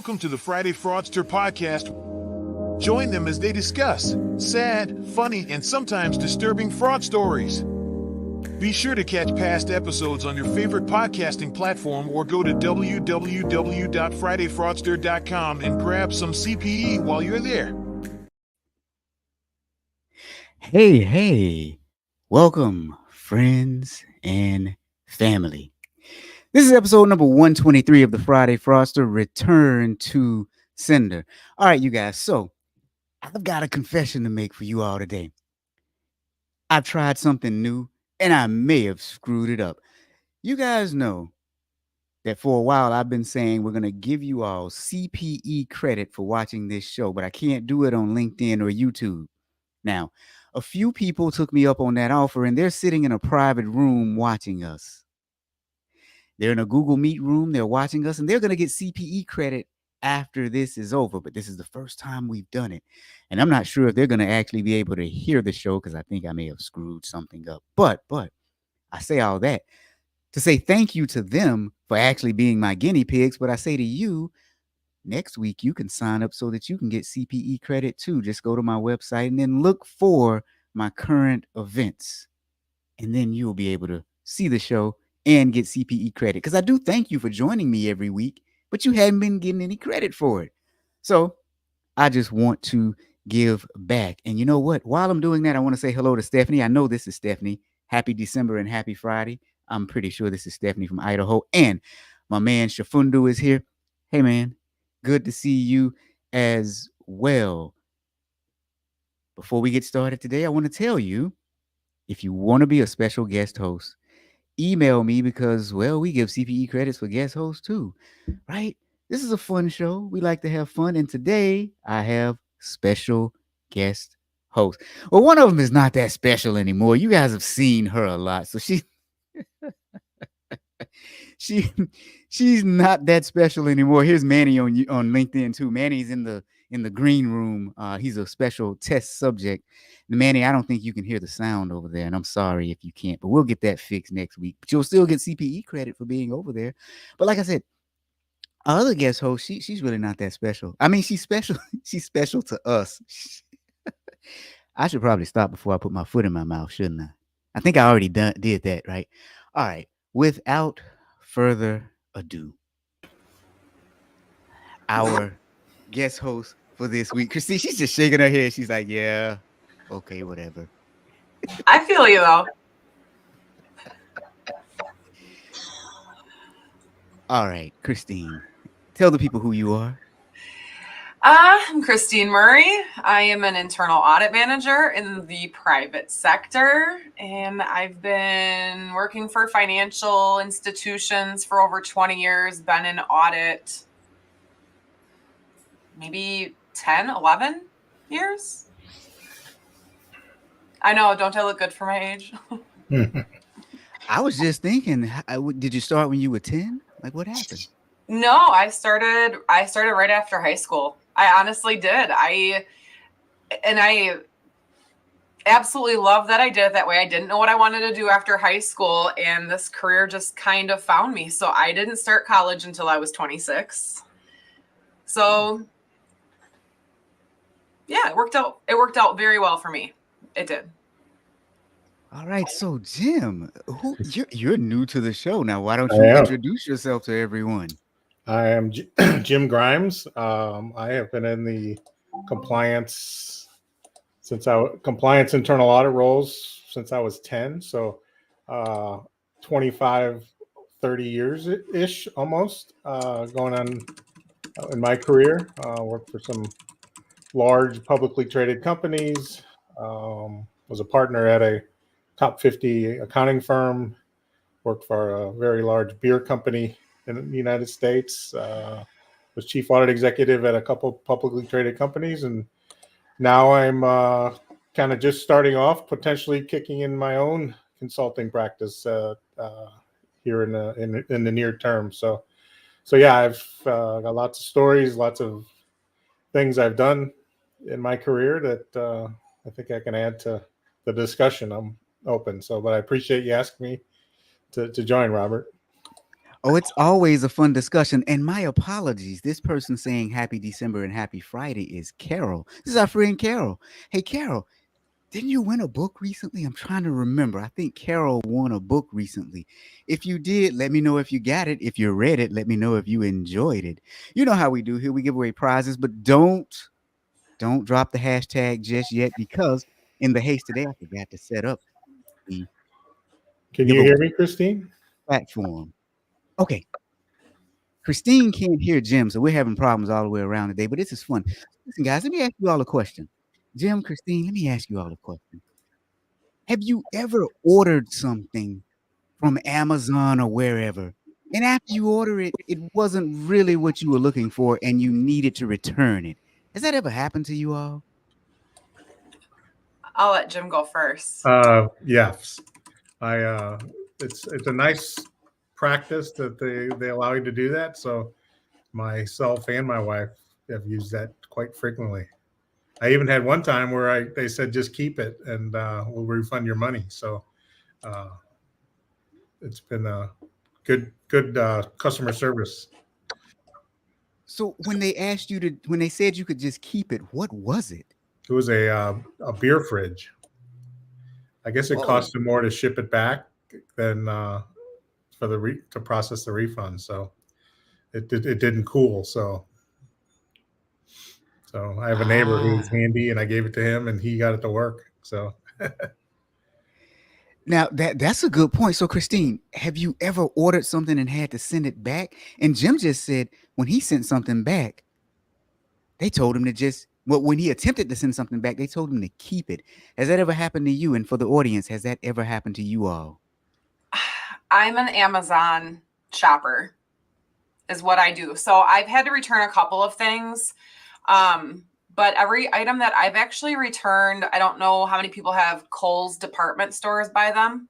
welcome to the Friday Fraudster podcast. Join them as they discuss sad, funny, and sometimes disturbing fraud stories. Be sure to catch past episodes on your favorite podcasting platform or go to www.fridayfraudster.com and grab some CPE while you're there. Hey, welcome, friends and family. This is episode number 123 of the Friday Fraudster, Return to Sender. All right, you guys, so I've got a confession to make for you all today. I've tried something new, and I may have screwed it up. You guys know that for a while I've been saying we're going to give you all CPE credit for watching this show, but I can't do it on LinkedIn or YouTube. Now, a few people took me up on that offer, and they're sitting in a private room watching us. They're in a Google Meet room, they're watching us, and they're going to get CPE credit after this is over. But this is the first time we've done it. And I'm not sure if they're going to actually be able to hear the show because I think I may have screwed something up. But I say all that to say thank you to them for actually being my guinea pigs. But I say to you, next week you can sign up so that you can get CPE credit too. Just go to my website and then look for my current events. And then you'll be able to see the show and get CPE credit. Because I do thank you for joining me every week, but you haven't been getting any credit for it. So I just want to give back. And you know what? While I'm doing that, I want to say hello to Stephanie. I know this is Stephanie. Happy December and happy Friday. I'm pretty sure this is Stephanie from Idaho. And my man Shafundu is here. Hey, man. Good to see you as well. Before we get started today, I want to tell you, if you want to be a special guest host, email me because, well, we give CPE credits for guest hosts too, right? This is a fun show. We like to have fun. And today I have special guest host. Well, one of them is not that special anymore. You guys have seen her a lot. So she's not that special anymore. Here's Manny on LinkedIn too. Manny's in the green room. He's a special test subject. Manny, I don't think you can hear the sound over there, and I'm sorry if you can't, but we'll get that fixed next week. But you'll still get CPE credit for being over there. But like I said, our other guest host, she's really not that special. I mean, she's special. She's special to us. I should probably stop before I put my foot in my mouth, shouldn't I? I think I already did that, right? All right. Without further ado, our guest host for this week, Christine, she's just shaking her head. She's like, yeah, okay, whatever. I feel you, though. All right, Christine, tell the people who you are. I'm Christine Murray. I am an internal audit manager in the private sector, and I've been working for financial institutions for over 20 years, been in audit maybe 10, 11 years. I know, don't I look good for my age? I was just thinking, did you start when you were 10? Like, what happened? No, I started right after high school. I honestly did. I absolutely love that I did it that way. I didn't know what I wanted to do after high school, and this career just kind of found me. So I didn't start college until I was 26. So yeah, it worked out. It worked out very well for me. It did. All right, so Jim, you're new to the show now. Why don't you introduce yourself to everyone? I am Jim Grimes. I have been in the compliance internal audit roles since I was 10. So 25, 30 years ish almost going on in my career. Worked for some large publicly traded companies. Was a partner at a top 50 accounting firm. Worked for a very large beer company in the United States, was chief audit executive at a couple publicly traded companies, and now I'm kind of just starting off, potentially kicking in my own consulting practice here in the near term. So yeah, I've got lots of stories, lots of things I've done in my career that I think I can add to the discussion. I'm open. But I appreciate you asking me to join, Robert. Oh, it's always a fun discussion. And my apologies. This person saying happy December and happy Friday is Carol. This is our friend Carol. Hey, Carol, didn't you win a book recently? I'm trying to remember. I think Carol won a book recently. If you did, let me know if you got it. If you read it, let me know if you enjoyed it. You know how we do here. We give away prizes, but don't drop the hashtag just yet, because in the haste today, I forgot to set up the Can you giveaway hear me, Christine? platform. Okay. Christine can't hear Jim, so we're having problems all the way around today, but this is fun. Listen, guys, let me ask you all a question. Jim, Christine, let me ask you all a question. Have you ever ordered something from Amazon or wherever, and after you order it, it wasn't really what you were looking for and you needed to return it? Has that ever happened to you all? I'll let Jim go first. Yes. It's a nice practice that they allow you to do that. So myself and my wife have used that quite frequently. I even had one time where they said just keep it and we'll refund your money. So it's been a good customer service. So when they said you could just keep it, what was it? It was a beer fridge. I guess it cost them more to ship it back than to process the refund. So it didn't cool. So I have a neighbor who's handy, and I gave it to him, and he got it to work. So now that's a good point. So Christine, have you ever ordered something and had to send it back? And Jim just said when he sent something back, they told him to when he attempted to send something back, they told him to keep it. Has that ever happened to you? And for the audience, has that ever happened to you all? I'm an Amazon shopper, is what I do. So I've had to return a couple of things. But every item that I've actually returned, I don't know how many people have Kohl's department stores by them.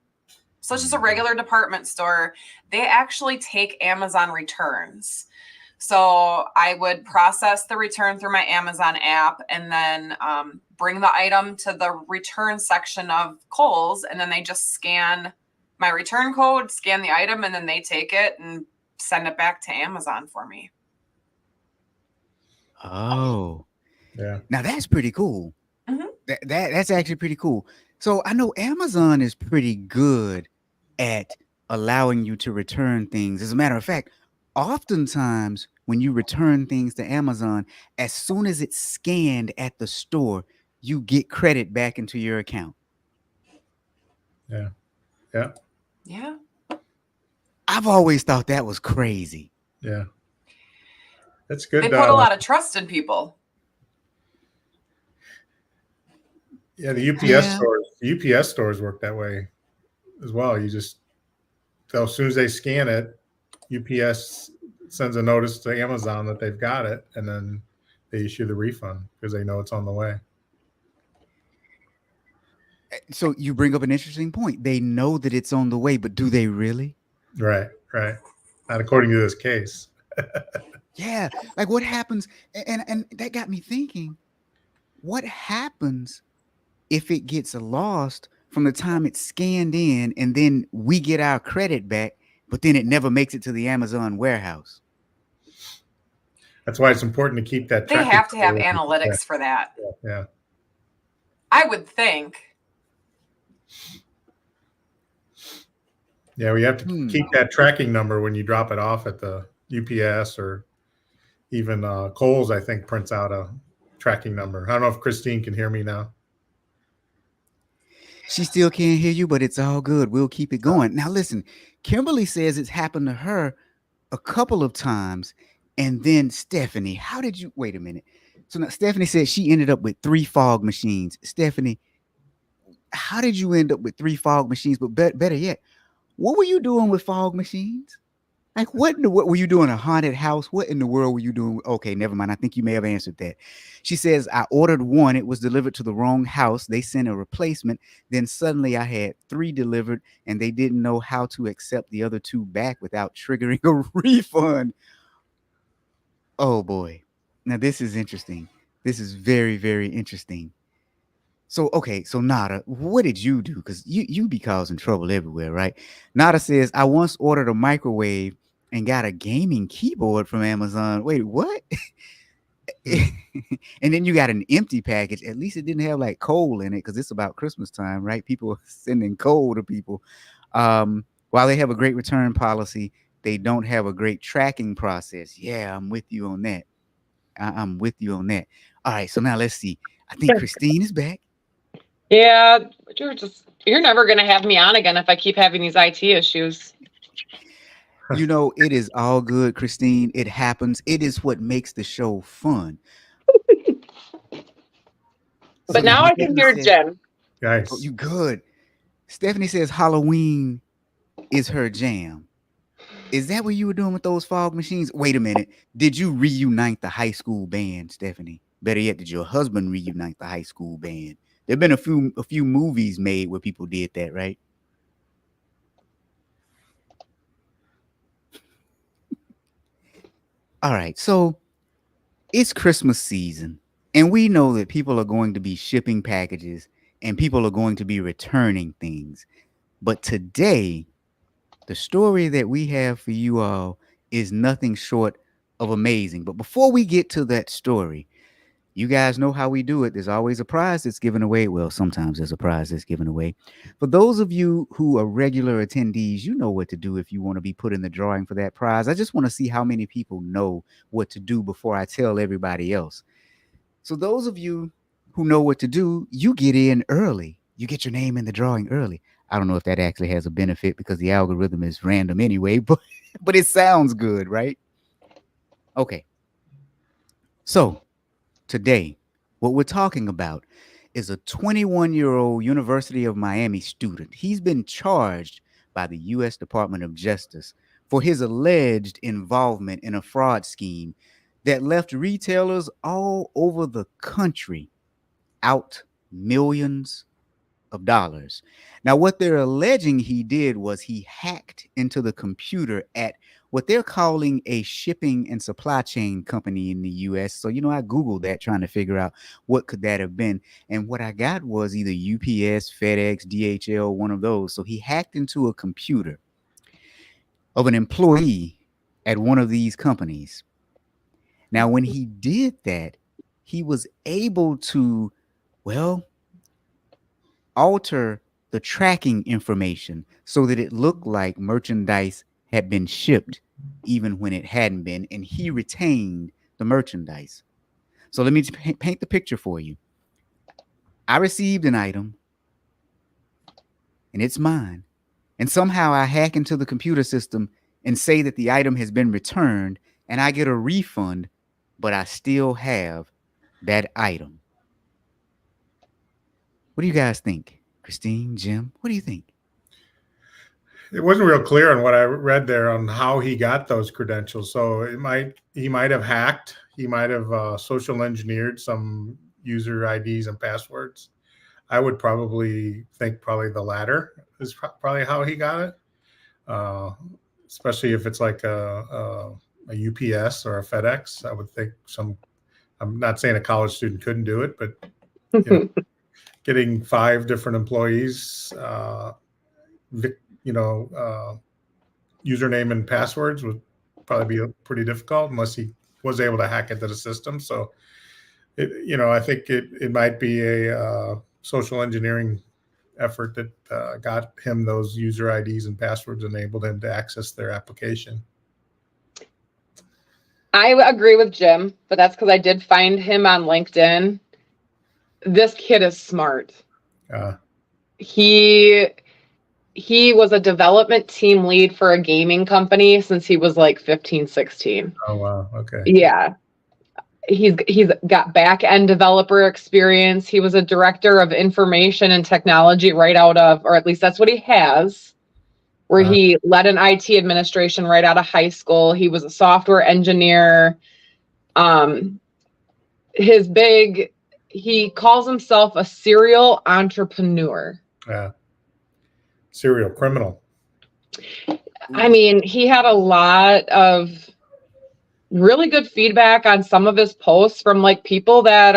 So it's just a regular department store. They actually take Amazon returns. So I would process the return through my Amazon app and then bring the item to the return section of Kohl's, and then they just scan my return code, scan the item, and then they take it and send it back to Amazon for me. Oh, yeah. Now that's pretty cool. Mm-hmm. That's actually pretty cool. So I know Amazon is pretty good at allowing you to return things. As a matter of fact, oftentimes when you return things to Amazon, as soon as it's scanned at the store, you get credit back into your account. Yeah. Yeah. Yeah. I've always thought that was crazy. Yeah. That's good. They put a lot of trust in people. Yeah, the UPS stores work that way as well. So as soon as they scan it, UPS sends a notice to Amazon that they've got it, and then they issue the refund because they know it's on the way. So you bring up an interesting point. They know that it's on the way, but do they really? Right. Not according to this case. Yeah. Like what happens? And that got me thinking, what happens if it gets lost from the time it's scanned in and then we get our credit back, but then it never makes it to the Amazon warehouse? That's why it's important to keep that. They have to have analytics for that. Yeah. I would think. Yeah, we have to keep that tracking number when you drop it off at the UPS or even Kohl's, I think, prints out a tracking number. I don't know if Christine can hear me now. She still can't hear you, but it's all good. We'll keep it going. Now, listen, Kimberly says it's happened to her a couple of times. And then Stephanie, wait a minute. So now Stephanie said she ended up with 3 fog machines. Stephanie, how did you end up with 3 fog machines? But better yet, what were you doing with fog machines? Like what were you doing? A haunted house? What in the world were you doing? Okay, never mind. I think you may have answered that. She says, I ordered 1. It was delivered to the wrong house. They sent a replacement. Then suddenly I had 3 delivered and they didn't know how to accept the other 2 back without triggering a refund. Oh boy. Now this is interesting. This is very, very interesting. So, okay. So Nada, what did you do? Because you be causing trouble everywhere, right? Nada says, I once ordered a microwave and got a gaming keyboard from Amazon. Wait, what? And then you got an empty package. At least it didn't have like coal in it because it's about Christmas time, right? People are sending coal to people. While they have a great return policy, they don't have a great tracking process. Yeah, I'm with you on that. I'm with you on that. All right, so now let's see. I think Christine is back. Yeah, you're never going to have me on again if I keep having these IT issues. You know, it is all good, Christine. It happens. It is what makes the show fun. But now I can hear Jen. Guys, Oh, you good. Stephanie says Halloween is her jam. Is that what you were doing with those fog machines? Wait a minute. Did you reunite the high school band, Stephanie? Better yet, did your husband reunite the high school band? There have been a few movies made where people did that, right? All right, so it's Christmas season, and we know that people are going to be shipping packages and people are going to be returning things. But today, the story that we have for you all is nothing short of amazing. But before we get to that story, you guys know how we do it. There's always a prize that's given away. Well, sometimes there's a prize that's given away. For those of you who are regular attendees, you know what to do if you want to be put in the drawing for that prize. I just want to see how many people know what to do before I tell everybody else. So those of you who know what to do, you get in early. You get your name in the drawing early. I don't know if that actually has a benefit because the algorithm is random anyway, but it sounds good, right? Okay. So today, what we're talking about is a 21-year-old University of Miami student. He's been charged by the U.S. Department of Justice for his alleged involvement in a fraud scheme that left retailers all over the country out millions of dollars. Now, what they're alleging he did was he hacked into the computer at what they're calling a shipping and supply chain company in the US. So, you know, I Googled that trying to figure out what could that have been. And what I got was either UPS, FedEx, DHL, one of those. So he hacked into a computer of an employee at one of these companies. Now, when he did that, he was able to, well, alter the tracking information so that it looked like merchandise had been shipped even when it hadn't been, and he retained the merchandise. So let me paint the picture for you. I received an item and it's mine, and somehow I hack into the computer system and say that the item has been returned and I get a refund, but I still have that item. What do you guys think? Christine, Jim, what do you think? it wasn't real clear on what I read there on how he got those credentials. So he might have hacked. He might have social engineered some user IDs and passwords. I would probably think the latter is probably how he got it. Especially if it's like a UPS or a FedEx. I would think I'm not saying a college student couldn't do it, but you know, getting 5 different employees, username and passwords would probably be pretty difficult unless he was able to hack into the system. So, I think it might be a social engineering effort that got him those user IDs and passwords, enabled him to access their application. I agree with Jim, but that's because I did find him on LinkedIn. This kid is smart. He was a development team lead for a gaming company since he was like 15, 16. Oh, wow. Okay. Yeah. He's got back-end developer experience. He was a director of information and technology right out of, or at least that's what he has, where he led an IT administration right out of high school. He was a software engineer. He calls himself a serial entrepreneur. Yeah. Serial criminal. I mean, he had a lot of really good feedback on some of his posts from like people that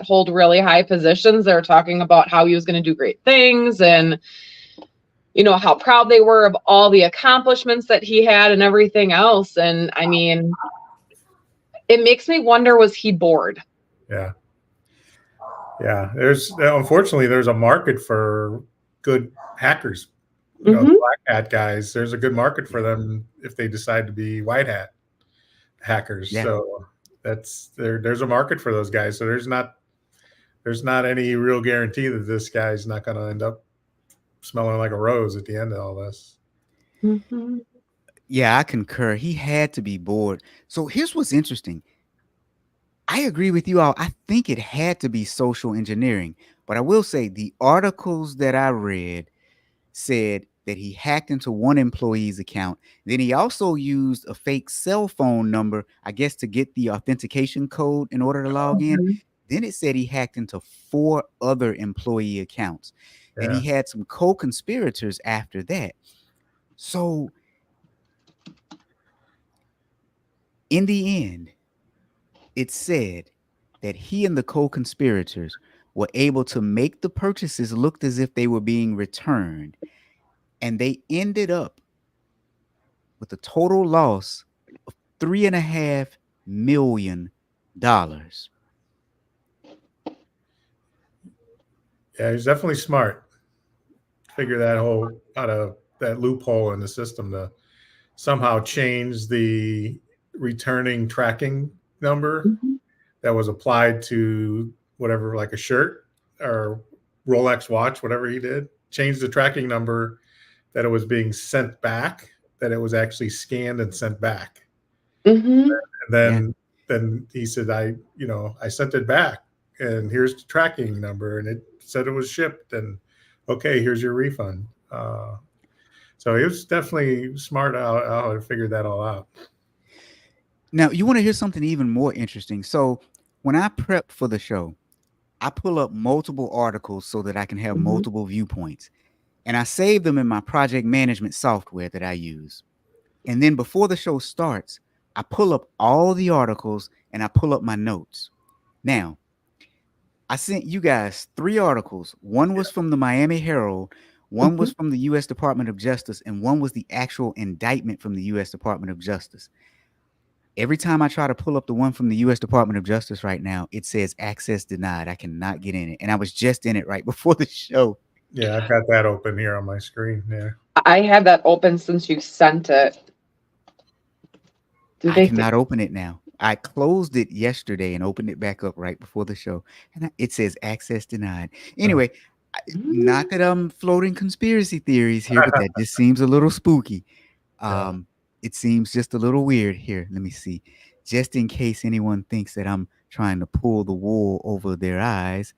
hold really high positions. They're talking about how he was going to do great things. And, you know, how proud they were of all the accomplishments that he had and everything else. And I mean, it makes me wonder, was he bored? Yeah. Yeah. Unfortunately, there's a market for good hackers. You know, the black hat guys, there's a good market for them if they decide to be white hat hackers. Yeah. So there's a market for those guys. So there's not any real guarantee that this guy's not going to end up smelling like a rose at the end of all this. Mm-hmm. Yeah, I concur. He had to be bored. So here's what's interesting. I agree with you all. I think it had to be social engineering. But I will say the articles that I read said that he hacked into one employee's account. Then he also used a fake cell phone number, I guess, to get the authentication code in order to log in. Then it said he hacked into 4 other employee accounts. And he had some co-conspirators after that. So in the end, it said that he and the co-conspirators were able to make the purchases look as if they were being returned. And they ended up with a total loss of $3.5 million. Yeah, he's definitely smart. Figure out of that loophole in the system to somehow change the returning tracking number that was applied to whatever, like a shirt or Rolex watch, whatever he did, change the tracking number that it was being sent back, that it was actually scanned and sent back. And then he said, I sent it back and here's the tracking number and it said it was shipped and okay, here's your refund. So he was definitely smart how to figure that all out. Now, you want to hear something even more interesting? So when I prep for the show, I pull up multiple articles so that I can have multiple viewpoints. And I save them in my project management software that I use. And then before the show starts, I pull up all the articles and I pull up my notes. Now, I sent you guys 3 articles. One was from the Miami Herald, one was from the U.S. Department of Justice, and one was the actual indictment from the U.S. Department of Justice. Every time I try to pull up the one from the U.S. Department of Justice right now, it says access denied. I cannot get in it. And I was just in it right before the show. Yeah, I've got that open here on my screen. Yeah. I had that open since you sent it. I cannot open it now. I closed it yesterday and opened it back up right before the show. And it says access denied. Anyway, not that I'm floating conspiracy theories here, but that just seems a little spooky. It seems just a little weird here. Let me see. Just in case anyone thinks that I'm trying to pull the wool over their eyes,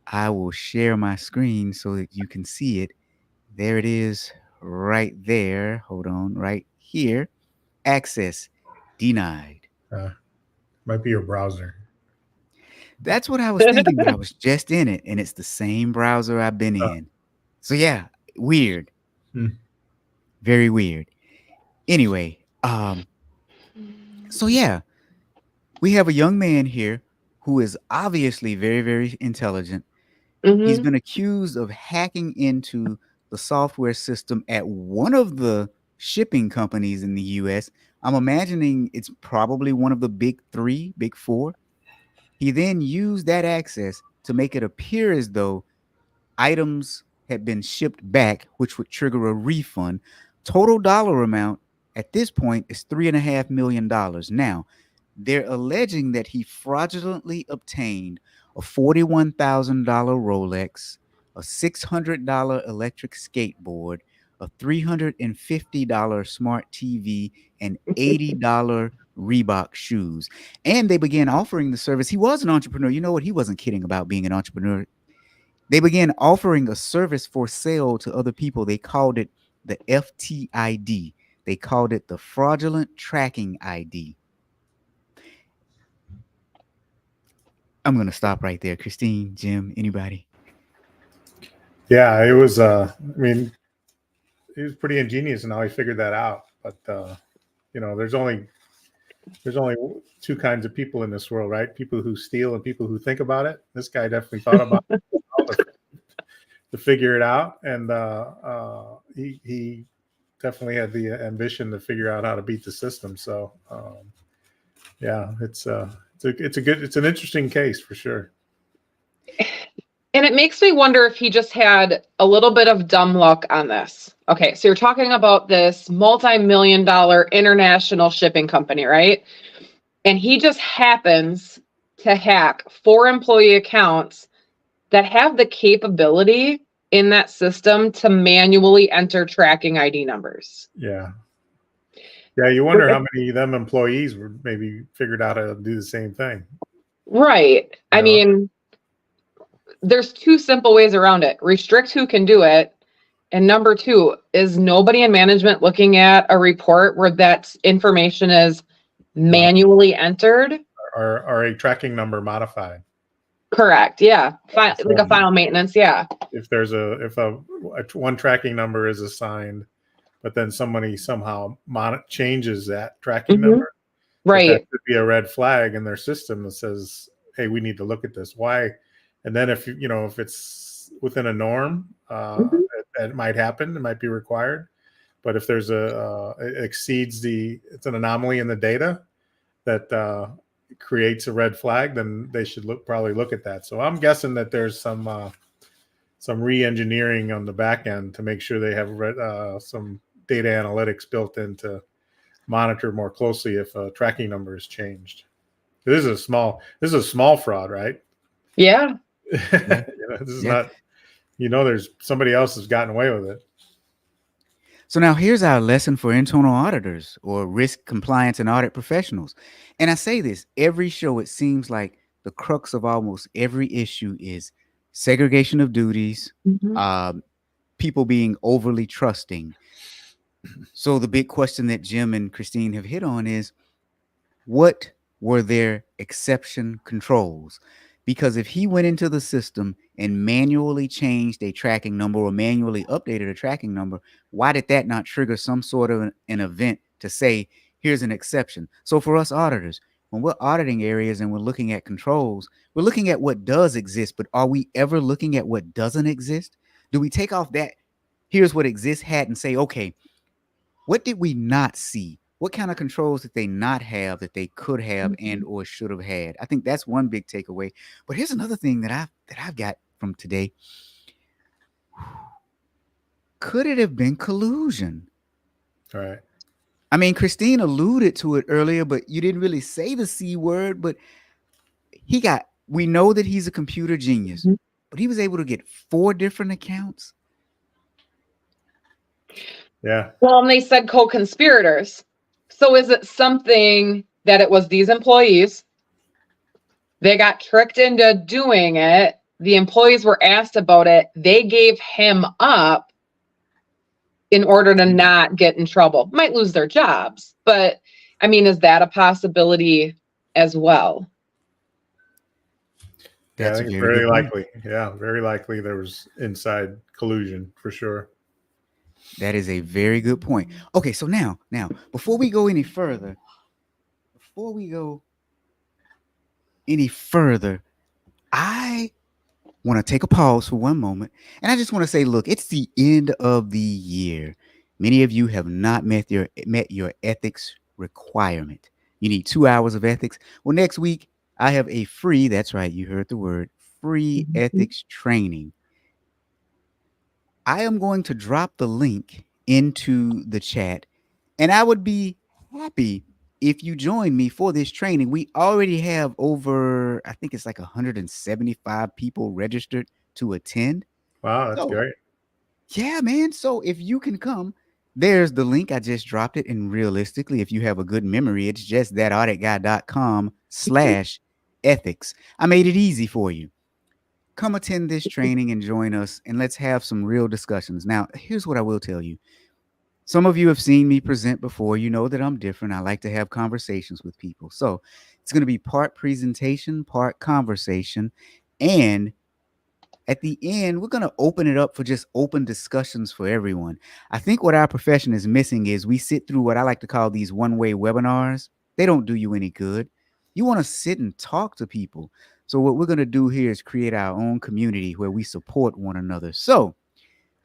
I will share my screen so that you can see it. There it is right there. Hold on, right here. Access denied. Might be your browser. That's what I was thinking, but I was just in it, and it's the same browser I've been in. So yeah, weird. Very weird. Anyway, so yeah, we have a young man here who is obviously very, very intelligent. He's been accused of hacking into the software system at one of the shipping companies in the U.S. I'm imagining it's probably one of the big 3, big 4. He then used that access to make it appear as though items had been shipped back, which would trigger a refund. Total dollar amount at this point is $3.5 million. Now, they're alleging that he fraudulently obtained a $41,000 Rolex, a $600 electric skateboard, a $350 smart TV, and $80 Reebok shoes. And they began offering the service. He was an entrepreneur. You know what? He wasn't kidding about being an entrepreneur. They began offering a service for sale to other people. They called it the FTID. They called it the fraudulent tracking ID. I'm going to stop right there. Christine, Jim, anybody? Yeah, it was, he was pretty ingenious in how he figured that out. But, there's only 2 kinds of people in this world, right? People who steal and people who think about it. This guy definitely thought about it. to figure it out, and he definitely had the ambition to figure out how to beat the system. So yeah, it's an interesting case for sure. And it makes me wonder if he just had a little bit of dumb luck on this. Okay, so you're talking about this multi-million-dollar international shipping company, right? And he just happens to hack 4 employee accounts that have the capability in that system to manually enter tracking ID numbers. Yeah. Yeah, you wonder how many of them employees were maybe figured out how to do the same thing. Right. I mean, there's 2 simple ways around it. Restrict who can do it. And number 2, is nobody in management looking at a report where that information is manually entered? Or a tracking number modified. Correct. Yeah. Like a file maintenance. Yeah. If there's one tracking number is assigned, but then somebody somehow changes that tracking number, right? That could be a red flag in their system that says, "Hey, we need to look at this." Why? And then if it's within a norm, that might happen. It might be required. But if there's it exceeds it's an anomaly in the data that creates a red flag, then they should probably look at that. So I'm guessing that there's some re-engineering on the back end to make sure they have some data analytics built in to monitor more closely if a tracking number is changed. This is a small fraud, right? Yeah. This is not, there's somebody else has gotten away with it. So now here's our lesson for internal auditors or risk compliance and audit professionals. And I say this every show, it seems like the crux of almost every issue is segregation of duties, people being overly trusting. So the big question that Jim and Christine have hit on is, what were their exception controls? Because if he went into the system and manually changed a tracking number or manually updated a tracking number, why did that not trigger some sort of an event to say, here's an exception? So for us auditors, when we're auditing areas and we're looking at controls, we're looking at what does exist, but are we ever looking at what doesn't exist? Do we take off that here's what exists hat and say, okay, what did we not see? What kind of controls did they not have that they could have and or should have had? I think that's one big takeaway. But here's another thing that I've got from today. Could it have been collusion? All right. I mean, Christine alluded to it earlier, but you didn't really say the C word. But we know that he's a computer genius, but he was able to get 4 different accounts. Yeah. Well, and they said co-conspirators. So is it something that it was these employees? They got tricked into doing it. The employees were asked about it. They gave him up in order to not get in trouble. Might lose their jobs, but I mean, is that a possibility as well? Yeah, I think it's very likely. Yeah, very likely there was inside collusion for sure. That is a very good point. Okay, so now, before we go any further, I want to take a pause for one moment. And I just want to say, look, it's the end of the year. Many of you have not met your ethics requirement. You need 2 hours of ethics. Well, next week, I have a free, that's right, you heard the word, free ethics training. I am going to drop the link into the chat, and I would be happy if you join me for this training. We already have over, I think it's like 175 people registered to attend. Wow, that's great. Yeah, man. So if you can come, there's the link. I just dropped it. And realistically, if you have a good memory, it's just thatauditguy.com/ethics. I made it easy for you. Come attend this training and join us, and let's have some real discussions. Now, here's what I will tell you. Some of you have seen me present before. You know that I'm different. I like to have conversations with people. So it's going to be part presentation, part conversation. And at the end, we're going to open it up for just open discussions for everyone. I think what our profession is missing is we sit through what I like to call these one-way webinars. They don't do you any good. You want to sit and talk to people. So what we're going to do here is create our own community where we support one another. So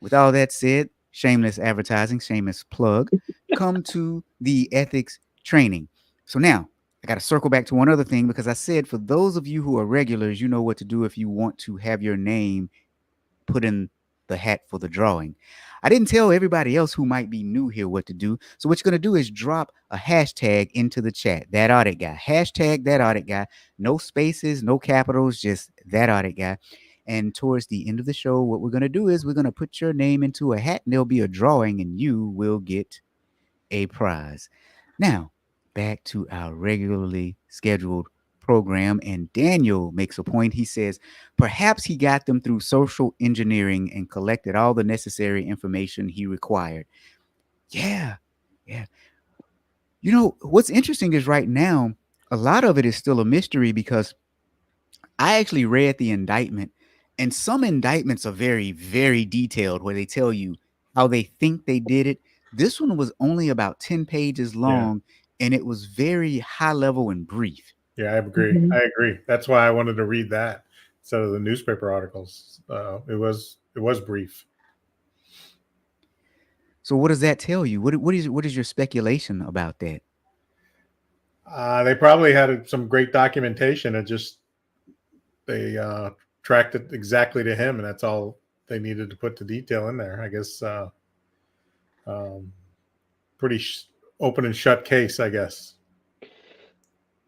with all that said, shameless advertising, shameless plug, come to the ethics training. So now I got to circle back to one other thing, because I said for those of you who are regulars, you know what to do if you want to have your name put in the hat for the drawing. I didn't tell everybody else who might be new here what to do. So what you're going to do is drop a hashtag into the chat. That audit guy. Hashtag that audit guy. No spaces, no capitals, just that audit guy. And towards the end of the show, what we're going to do is we're going to put your name into a hat, and there'll be a drawing, and you will get a prize. Now, back to our regularly scheduled program. And Daniel makes a point. He says perhaps he got them through social engineering and collected all the necessary information he required. Yeah. You know, what's interesting is right now, a lot of it is still a mystery, because I actually read the indictment, and some indictments are very, very detailed where they tell you how they think they did it. This one was only about 10 pages long, and it was very high level and brief. Yeah, I agree. Mhm. I agree. That's why I wanted to read that instead of the newspaper articles. It was brief. So what does that tell you? What is your speculation about that? They probably had some great documentation. It just they tracked it exactly to him, and that's all they needed to put the detail in there. I guess pretty open and shut case, I guess.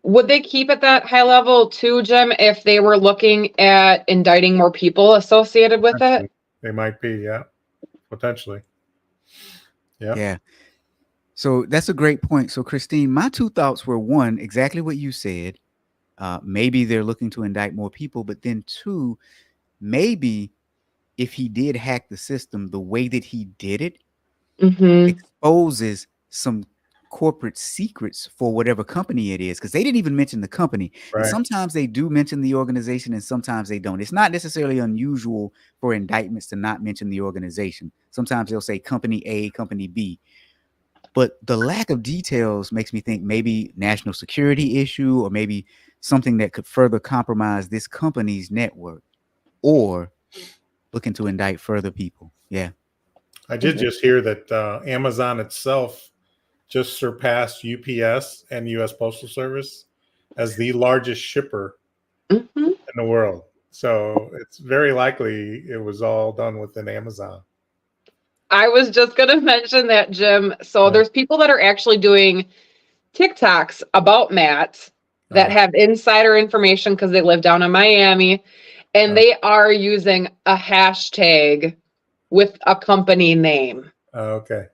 Would they keep it that high level too, Jim, if they were looking at indicting more people associated with it? They might be, yeah, potentially. Yeah. So that's a great point. So Christine, my two thoughts were, one, exactly what you said. Maybe they're looking to indict more people, but then two, maybe if he did hack the system, the way that he did it exposes some corporate secrets for whatever company it is, because they didn't even mention the company. Right. And sometimes they do mention the organization and sometimes they don't. It's not necessarily unusual for indictments to not mention the organization. Sometimes they'll say company A, company B. But the lack of details makes me think maybe national security issue, or maybe something that could further compromise this company's network, or looking to indict further people. Yeah. I did just hear that Amazon itself just surpassed UPS and U.S. Postal Service as the largest shipper in the world. So it's very likely it was all done within Amazon. I was just going to mention that, Jim. So there's people that are actually doing TikToks about Matt that have insider information because they live down in Miami, and they are using a hashtag with a company name. Okay.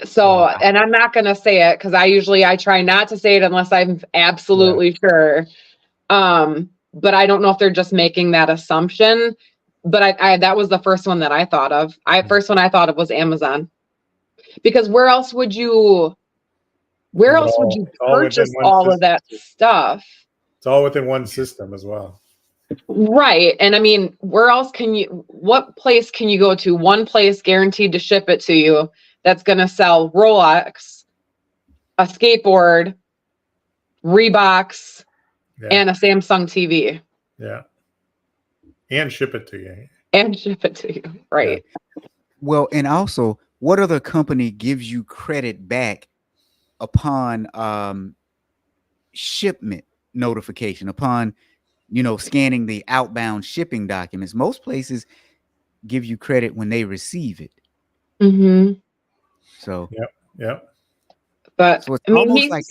So, and I'm not going to say it because I try not to say it unless I'm absolutely sure. But I don't know if they're just making that assumption. But I that was the first one that I thought of. First one I thought of was Amazon, because where else would you purchase all of that stuff? It's all within one system as well. Right. And I mean, what place can you go to? One place guaranteed to ship it to you that's going to sell Rolex, a skateboard, Reeboks, and a Samsung TV. Yeah. And ship it to you. Right. Yeah. Well, and also, what other company gives you credit back upon shipment notification, upon scanning the outbound shipping documents? Most places give you credit when they receive it. So But so it's almost like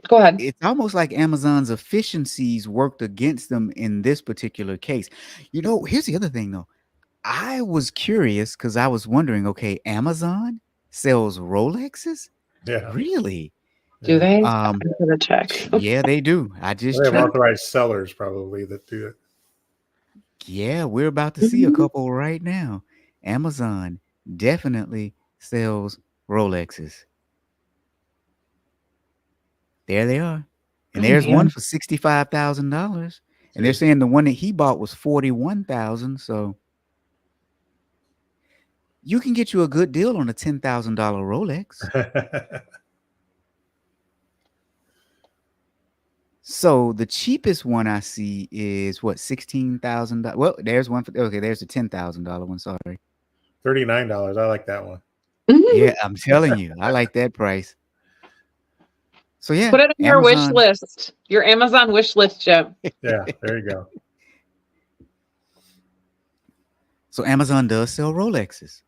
go ahead. It's almost like Amazon's efficiencies worked against them in this particular case. Here's the other thing though. I was curious because I was wondering, okay, Amazon sells Rolexes? Yeah. Do Really? they? I'm gonna check. Yeah, they do. I just they have authorized sellers probably that do it. Yeah, we're about to see a couple right now. Amazon definitely sells Rolexes. There they are. And there's one for $65,000. And they're saying the one that he bought was $41,000. So you can get you a good deal on a $10,000 Rolex. So the cheapest one I see is what, $16,000. Well, there's one for, okay, there's the $10,000 one. Sorry. $39. I like that one. Yeah, I'm telling you, I like that price. So yeah, Put it on your wish Amazon. list, your Amazon wish list, Jim. Yeah, there you go. So Amazon does sell Rolexes.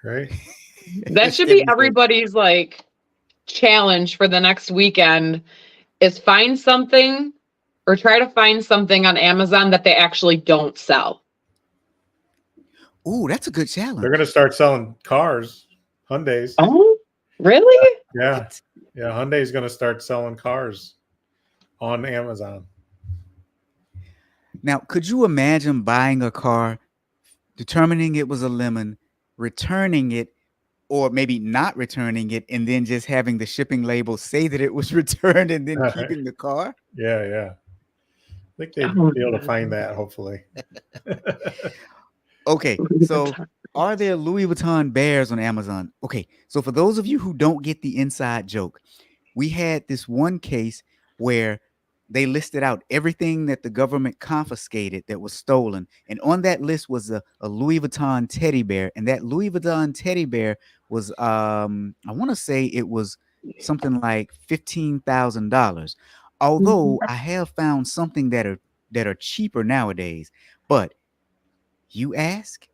Right. That should be everybody's like challenge for the next weekend is find something or try to find something on Amazon that they actually don't sell. Ooh, that's a good challenge. They're going to start selling cars, Hyundais. Oh, really? Yeah. What? Yeah. Hyundai's going to start selling cars on Amazon. Now, could you imagine buying a car, determining it was a lemon, returning it, or maybe not returning it, and then just having the shipping label say that it was returned and then keeping the car? Yeah. Yeah. I think they'd be able to find that, hopefully. Okay, so are there Louis Vuitton bears on Amazon? Okay, so for those of you who don't get the inside joke, we had this one case where they listed out everything that the government confiscated that was stolen. And on that list was a Louis Vuitton teddy bear. And that Louis Vuitton teddy bear was, I want to say it was something like $15,000. Although I have found something that are cheaper nowadays. But you ask,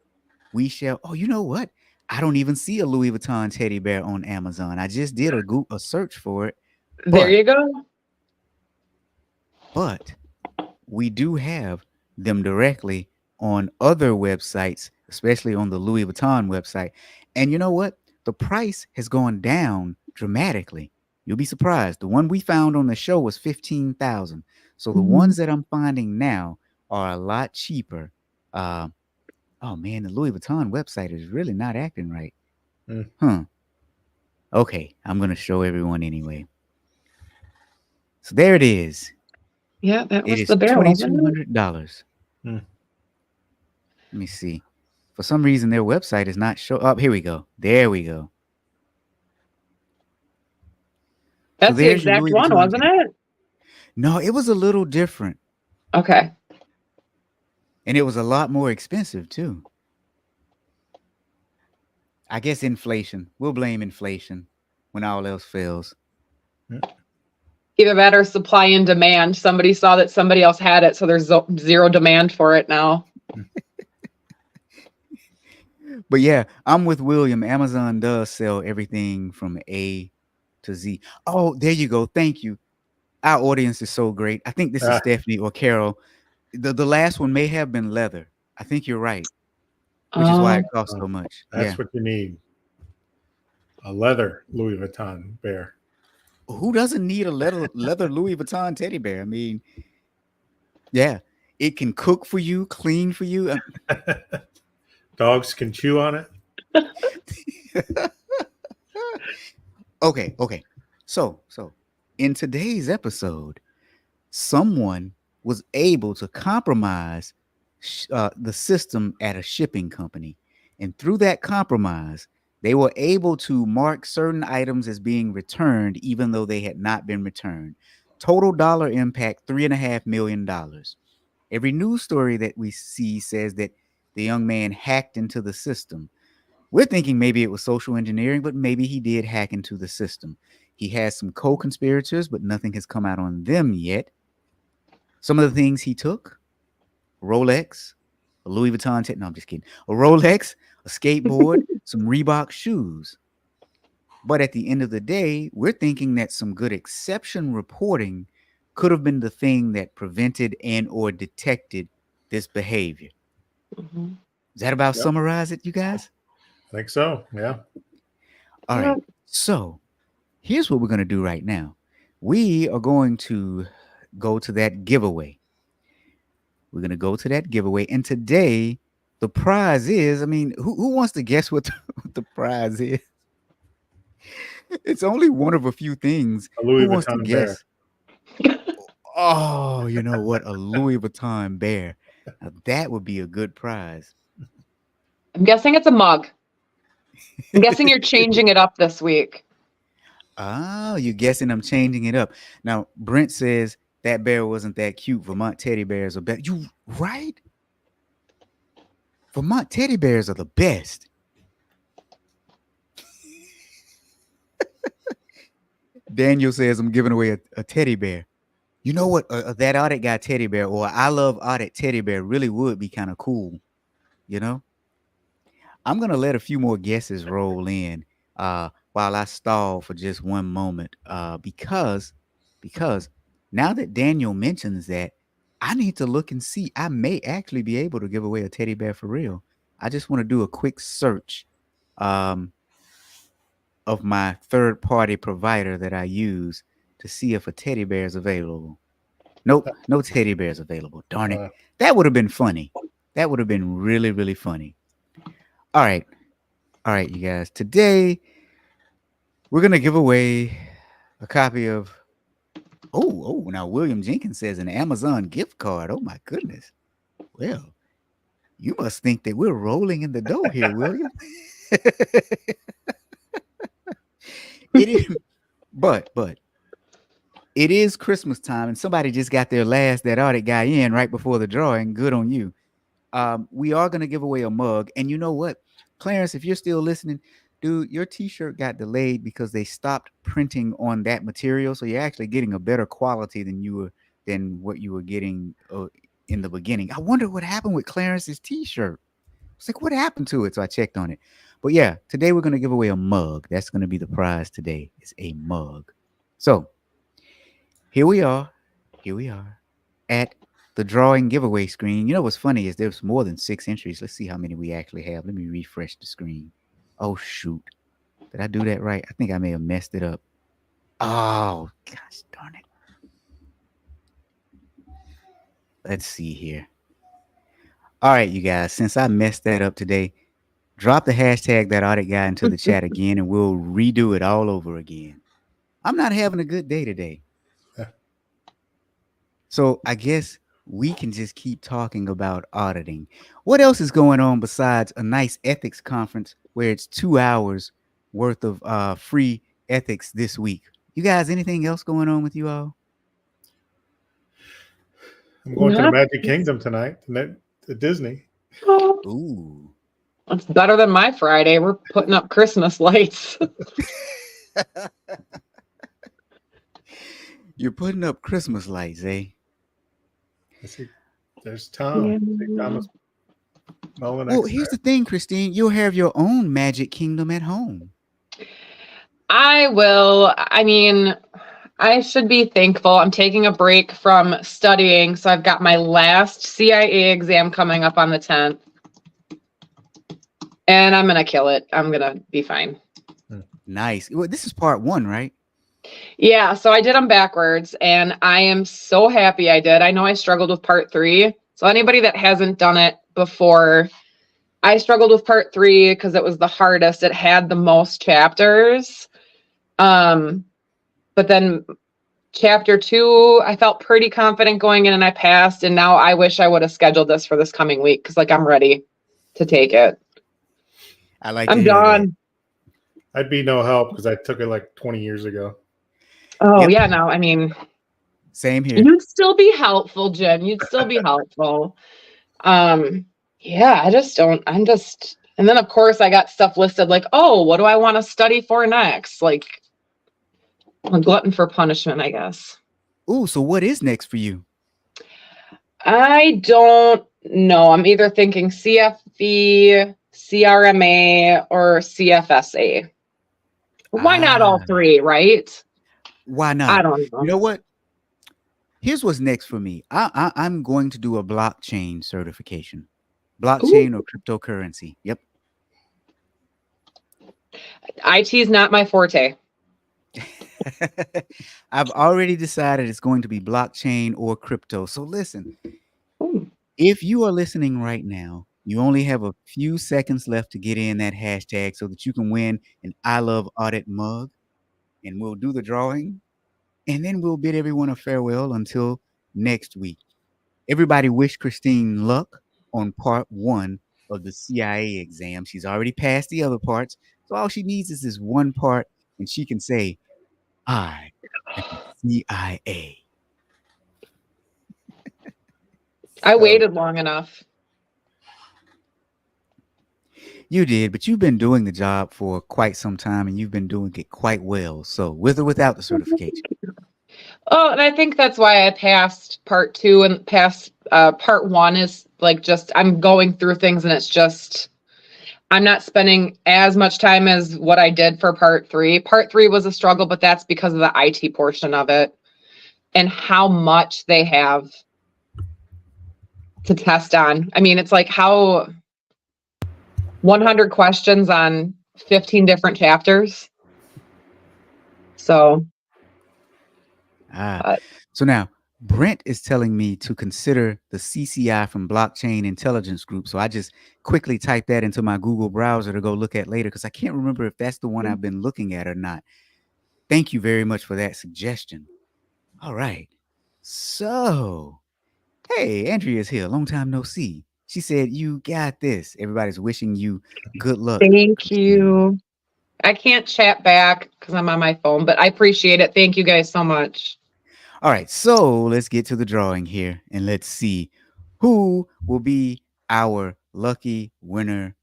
we shall. Oh, you know what? I don't even see a Louis Vuitton teddy bear on Amazon. I just did a search for it. There you go. But we do have them directly on other websites, especially on the Louis Vuitton website. And you know what? The price has gone down dramatically. You'll be surprised. The one we found on the show was $15,000. So the ones that I'm finding now are a lot cheaper. Oh man, the Louis Vuitton website is really not acting right. Okay, I'm gonna show everyone anyway. So there it is. Yeah, that was It is the bear. $2,200. Hmm. Let me see. For some reason, their website is not show up. Here we go. There we go. That's the exact one, wasn't it? No, it was a little different. Okay. And it was a lot more expensive too. I guess inflation. We'll blame inflation when all else fails. Either that or supply and demand. Somebody saw that somebody else had it, so there's zero demand for it now. But yeah, I'm with William. Amazon does sell everything from A to Z. Oh, there you go. Thank you. Our audience is so great. I think this is Stephanie or Carol. The last one may have been leather. I think you're right, which is why it costs so much. That's what you need. A leather Louis Vuitton bear. Who doesn't need a leather Louis Vuitton teddy bear? I mean, yeah, it can cook for you, clean for you. Dogs can chew on it. Okay. So in today's episode, someone was able to compromise the system at a shipping company. And through that compromise, they were able to mark certain items as being returned, even though they had not been returned. Total dollar impact, $3.5 million. Every news story that we see says that the young man hacked into the system. We're thinking maybe it was social engineering, but maybe he did hack into the system. He has some co-conspirators, but nothing has come out on them yet. Some of the things he took: Rolex, a Louis Vuitton. No, I'm just kidding. A Rolex, a skateboard, some Reebok shoes. But at the end of the day, we're thinking that some good exception reporting could have been the thing that prevented and or detected this behavior. Does that about summarize it, you guys? I think so. Yeah. All right. So here's what we're going to do right now. We are going to go to that giveaway. We're going to go to that giveaway. And today, the prize is, I mean, who wants to guess what the prize is? It's only one of a few things. A Louis Who wants to Vuitton guess? Oh, you know what? A Louis Vuitton bear. Now, that would be a good prize. I'm guessing it's a mug. I'm guessing you're changing it up this week. Oh, you're guessing I'm changing it up. Now, Brent says that bear wasn't that cute. Vermont teddy bears are better. You right? Vermont teddy bears are the best. Daniel says I'm giving away a teddy bear. You know what? That audit guy teddy bear or I love audit teddy bear really would be kind of cool. You know? I'm gonna let a few more guesses roll in while I stall for just one moment because now that Daniel mentions that, I need to look and see. I may actually be able to give away a teddy bear for real. I just want to do a quick search um, of my third party provider that I use to see if a teddy bear is available. Nope, no teddy bears available. Darn it. That would have been funny. That would have been really, really funny. All right. All right, you guys. Today, we're going to give away a copy of. Now William Jenkins says an Amazon gift card. Oh, my goodness. Well, you must think that we're rolling in the dough here, William. It is, but it is Christmas time, and somebody just got their last that audit guy in right before the drawing. Good on you. We are going to give away a mug, and you know what? Clarence, if you're still listening, dude, your t-shirt got delayed because they stopped printing on that material. So you're actually getting a better quality than what you were getting in the beginning. I wonder what happened with Clarence's t-shirt. It's like, what happened to it? So I checked on it. But yeah, today we're going to give away a mug. That's going to be the prize today. It's a mug. So here we are at the drawing giveaway screen. You know what's funny is there's more than 6 entries. Let's see how many we actually have. Let me refresh the screen. Oh, shoot. Did I do that right? I think I may have messed it up. Oh, gosh darn it. Let's see here. All right, you guys, since I messed that up today, drop the hashtag that audit guy into the chat again, and we'll redo it all over again. I'm not having a good day today. So I guess we can just keep talking about auditing. What else is going on besides a nice ethics conference where it's 2 hours worth of free ethics this week? You guys, anything else going on with you all? I'm going to the Magic Kingdom tonight, to Disney. Ooh. It's better than my Friday. We're putting up Christmas lights. You're putting up Christmas lights, eh? I see. There's Tom. Thomas Mullen. Well, here's the thing, Christine. You'll have your own Magic Kingdom at home. I will. I mean, I should be thankful. I'm taking a break from studying. So I've got my last CIA exam coming up on the 10th. And I'm going to kill it. I'm going to be fine. Nice. Well, this is part 1, right? Yeah, so I did them backwards, and I am so happy I did. I know I struggled with part 3. So anybody that hasn't done it before, I struggled with part 3 because it was the hardest. It had the most chapters. But then chapter 2, I felt pretty confident going in, and I passed. And now I wish I would have scheduled this for this coming week because, I'm ready to take it. I'm done. I'd be no help because I took it like 20 years ago. Oh, yep. Yeah, no, I mean, same here. You'd still be helpful, Jim. You'd still be helpful. Yeah, and then of course I got stuff listed like, oh, what do I want to study for next? Like a glutton for punishment, I guess. Ooh, so what is next for you? I don't know. I'm either thinking CFE, CRMA, or CFSA. Why not all 3, right? Why not? I don't know. You know what? Here's what's next for me. I'm going to do a blockchain certification. Blockchain or cryptocurrency. Yep. IT is not my forte. I've already decided it's going to be blockchain or crypto. So listen, if you are listening right now, you only have a few seconds left to get in that hashtag so that you can win an I Love Audit mug. And we'll do the drawing. And then we'll bid everyone a farewell until next week. Everybody wish Christine luck on part 1 of the CIA exam. She's already passed the other parts. So all she needs is this one part. And she can say, I am CIA. I So- waited long enough. You did, but you've been doing the job for quite some time and you've been doing it quite well. So, with or without the certification. Oh, and I think that's why I passed part 2 and passed part 1 is like just I'm going through things and it's just I'm not spending as much time as what I did for part 3. Part 3 was a struggle, but that's because of the IT portion of it and how much they have to test on. I mean, it's like how 100 questions on 15 different chapters. So, So now Brent is telling me to consider the CCI from Blockchain Intelligence Group. So I just quickly type that into my Google browser to go look at later because I can't remember if that's the one I've been looking at or not. Thank you very much for that suggestion. All right. So, hey, Andrea's here. Long time no see. She said, "You got this." Everybody's wishing you good luck. thank you. I can't chat back because I'm on my phone, but I appreciate it. Thank you guys so much. All right, so let's get to the drawing here and let's see who will be our lucky winner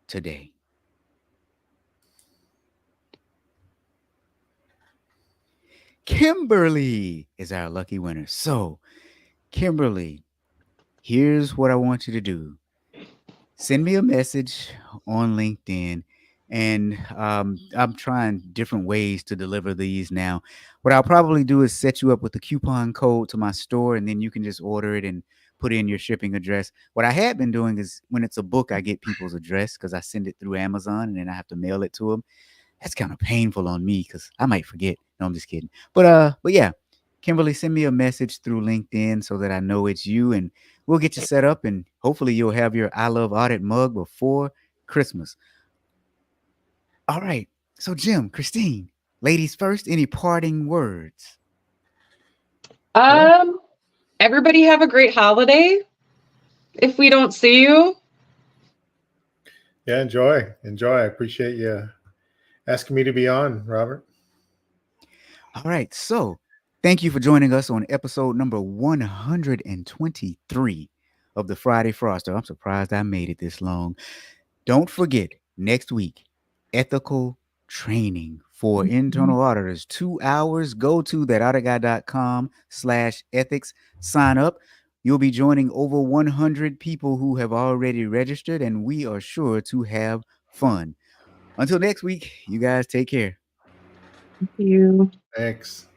today. Kimberly is our lucky winner. So, Kimberly, here's what I want you to do. Send me a message on LinkedIn, and I'm trying different ways to deliver these now. What I'll probably do is set you up with the coupon code to my store, and then you can just order it and put in your shipping address. What I had been doing is when it's a book, I get people's address because I send it through Amazon, and then I have to mail it to them. That's kind of painful on me because I might forget. No, I'm just kidding. But yeah, Kimberly, send me a message through LinkedIn so that I know it's you, and we'll get you set up, and hopefully you'll have your I Love Audit mug before Christmas. All right. So Jim, Christine, ladies first, any parting words? Everybody have a great holiday. If we don't see you, Yeah, enjoy. I appreciate you asking me to be on, Robert. All right. So thank you for joining us on episode number 123 of the Friday Fraudster. I'm surprised I made it this long. Don't forget, next week, ethical training for internal auditors. 2 hours. Go to thatauditguy.com/ethics. Sign up. You'll be joining over 100 people who have already registered, and we are sure to have fun. Until next week, you guys take care. thank you. Thanks.